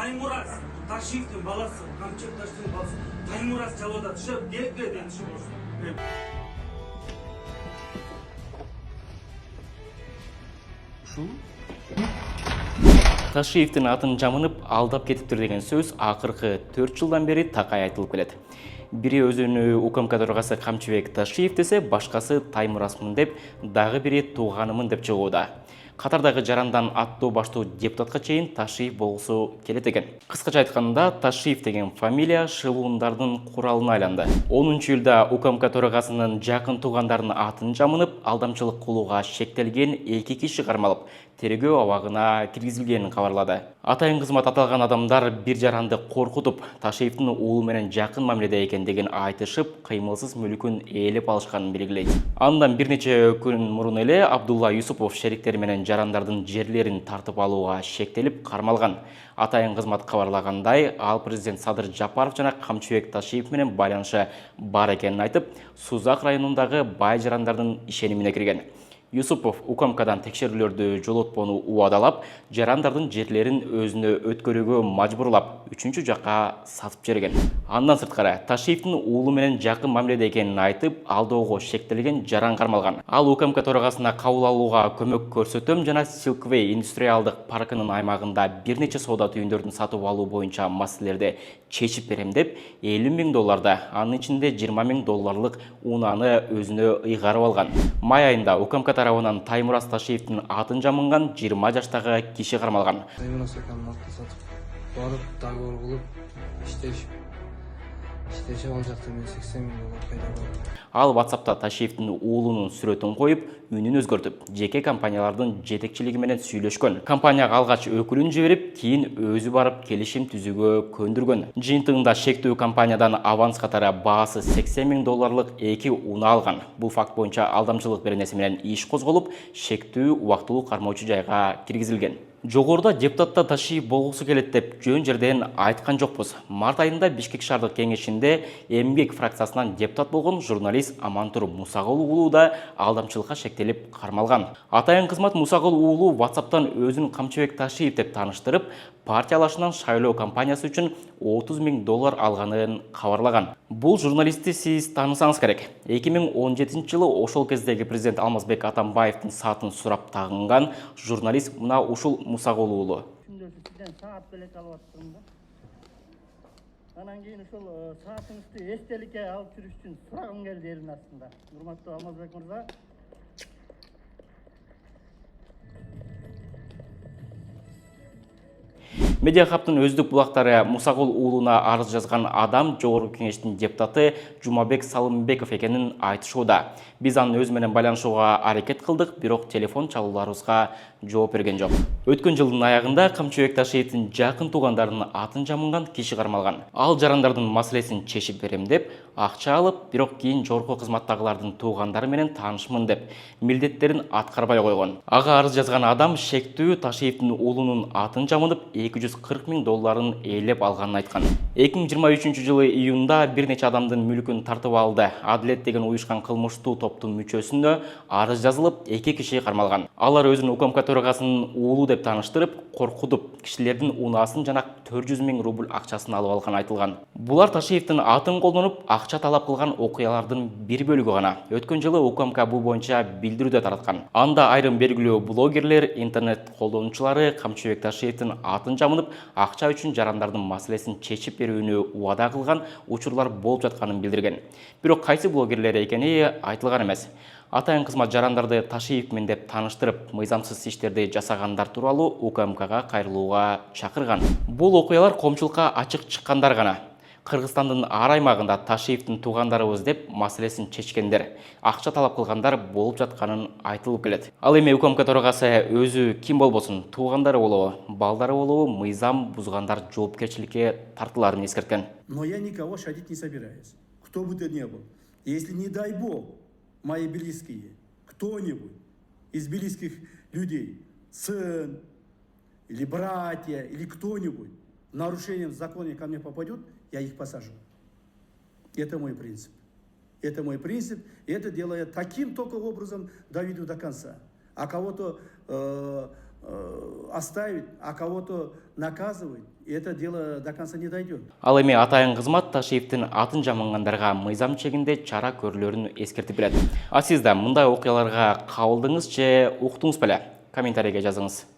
Таймураз Ташиевтің баласы, Камчыбек Ташиевтің баласы Таймураз жалода түшіп, белгі денші болсын. Ташиевтің атын жамынып, алдап кетіптір деген сөз ақырғы 4 жылдан бері тақай айтылып келеді. Бири өзүнү УКМК төрагасы Камчыбек Ташиев десе, башкасы Таймуразмын деп, дагы бири тууганымын деп чыгууда. Катардагы жарандан аттуу баштуу депутатка чейин Ташиев болгусу келет экен. Кыскача айтканда, Ташиев деген фамилия шылуундардын куралына айланды. 10 июлда УКМК төрагасынын жакын туугандарынын атын жамынып, алдамчылык кылууга шектелген 2 киши кармалып, тергөө абагына киргизилгенин кабарлады. Атайын кызмат аталган адамдар бир жаранды коркутуп, Ташиевдин уулу менен жакын мамиледе экендигин айтышып, кыймылсыз мүлкүн ээлеп алышканын белгилейт. Андан бир нече күн мурун эле Абдулла Юсупов шериктери менен жарандардын жерлерин тартып алууга шектелип кармалган. Атайын кызмат кабарлагандай, ал президент Садыр Жапаров жана Камчыбек Ташиев менен байланышы бар экенин айтып, Сузак районундагы бай жарандардын ишенимине кирген. Юсупов УКМКдан текшерүүлөрдү жолотпоону убадалап, жарандардын жерлерин өзүнө өткөрүүгө мажбурлап, 3-чү жакка сатып жиберген. Андан сырткары, Ташиевдин уулу менен жакын мамиледе экенин айтып, алдоого шектелген жаран кармалган. Ал УКМК төрагасына кабыл алууга көмөк көрсөтөм жана Silkway индустриалдык паркынын аймагында бир нече соода түйүндөрдүн сатып алуу боюнча маселелерди чечип берем деп, $50,000, анын ичинде $20,000 унааны өзүнө ыйгарып алган. Май айында УКМК тарабынан Таймураз Ташиевдин атын жамынган 20 жаштагы киши кармалган. Таймураз экенин сатып барып, договор кылып, иштешип ал жакта мен $80,000 пайда болду. Ал WhatsApp'та Ташиевдин уулунун сүрөтүн коюп, үнүн өзгөртүп, жеке компаниялардын жетекчилиги менен сүйлөшкөн. Компанияга алгач өкүлүн жиберип, кийин өзү барып келишим түзүүгө көндүргөн. Жыйынтыгында шектүү компаниядан аванс катары баасы $80,000 2 уна алган. Бул факт боюнча алдамчылык беренеси менен иш козголуп, шектүү убактылуу кармоочу жайга киргизилген. Жогоруда депутатта Ташиев болгусу келет деп жөн жерден айткан жокпуз. Март айында Бишкек шаардык кеңешинде эмгек фракциясынан депутат болгон журналист Амантур Мусагул уулу да алдамчылыкка шектелип кармалган. Атайын кызмат Мусагул уулу WhatsApp'тан өзүн Камчыбек Ташиев деп тааныштырып, партиялашынан шайлоо кампаниясы үчүн $30,000 алганын кабарлаган. Бул журналистти сиз таанысаңыз керек. 2017 жылы ошол кездеги президент Алмазбек Атамбаевдин саатын сурап тагынган журналист мына ушул Мусагул уулу. Сизден саат белек алып аттым да. Анан кийин ушул саатыңызды эстеликке алып жүрүш үчүн сурагым келди элдин астында. Урматтуу Алмазбек мырза. Медиахабтын өздүк булактары Мусагул уулуна арыз жазган адам жогорку кеңештин депутаты Жумабек Салымбеков экенин айтышууда. Биз анын өзү менен байланышууга аракет кылдык, бирок телефон чалууларыбызга жооп берген жок. Өткөн жылдын аягында Камчыбек Ташиевдин жакын туугандарынын атын жамынган киши кармалган. Ал жарандардын маселесин чечип берем деп акча алып, бирок кийин жогорку кызматтагылардын туугандары менен таанышмын деп милдеттерин аткарбай койгон. Ага арыз жазган адам шектүү Ташиевдин уулунун атын жамынып $240,000 ээлеп алганын айткан. 2023 жылы июнда бир нече адамдын мүлкүн тартып алды. Адилет деген уюшкан кылмыштуу топтун мүчөсүнө арыз жазылып, 2 киши кармалган. Алар өзүн УКМК төрагасынын уулу деп тааныштырып, коркутуп, кишилердин унаасын жана $400,000 акчасын алып алган айтылган. Булар Ташиевдин атын колдонуп, акча талап кылган окуялардын бир бөлүгү гана. Өткөн жылы УКМК бул боюнча билдирүү тараткан. Анда айрым белгилүү блогерлер, интернет колдонуучулары Камчыбек Ташиевдин атын жамынып, акча үчүн жарандардын маселесин чечип берүүнү убада кылган учурлар болуп жатканын билдирген. Бирок кайсы блогерлер экени айтылган эмес. Атайын кызмат жарандарды Ташиев менен деп тааныштырып, мыйзамсыз иштерди жасагандар тууралуу УКМКга кайрылууга чакырган. Бул окуялар коомчулукка ачык чыккандар гана. Кыргызстандын ар аймагында Ташиевдин туугандарыбыз деп маселесин чечкендер, акча талап кылгандар болуп жатканын айтылып келет. Ал эми УКМК төрагасы өзү ким болбосун, туугандары болобу, балдары болобу, мыйзам бузгандар жоопкерчиликке тартыларын эскерткен. Но я никого шадить не собираюсь. Кто бы то ни был. Если, не дай бог, мои близкие, кто-нибудь из близких людей, сын или братья, или кто-нибудь нарушением закона ко мне попадет, я их посажу. Это мой принцип. Это мой принцип. И это делаю таким только образом доведу до конца. А кого-то оставить, а кого-то наказывать, это дело до конца не дойдет. Ал эми атайын кызмат Ташиевдин атын жамангандарга мыйзам чегинде чара көрүлөрүн эскертип берет. А сиз да мындай окуяларга кабылдыңыз же уктуңуз беле? Комментарийге жазыңыз.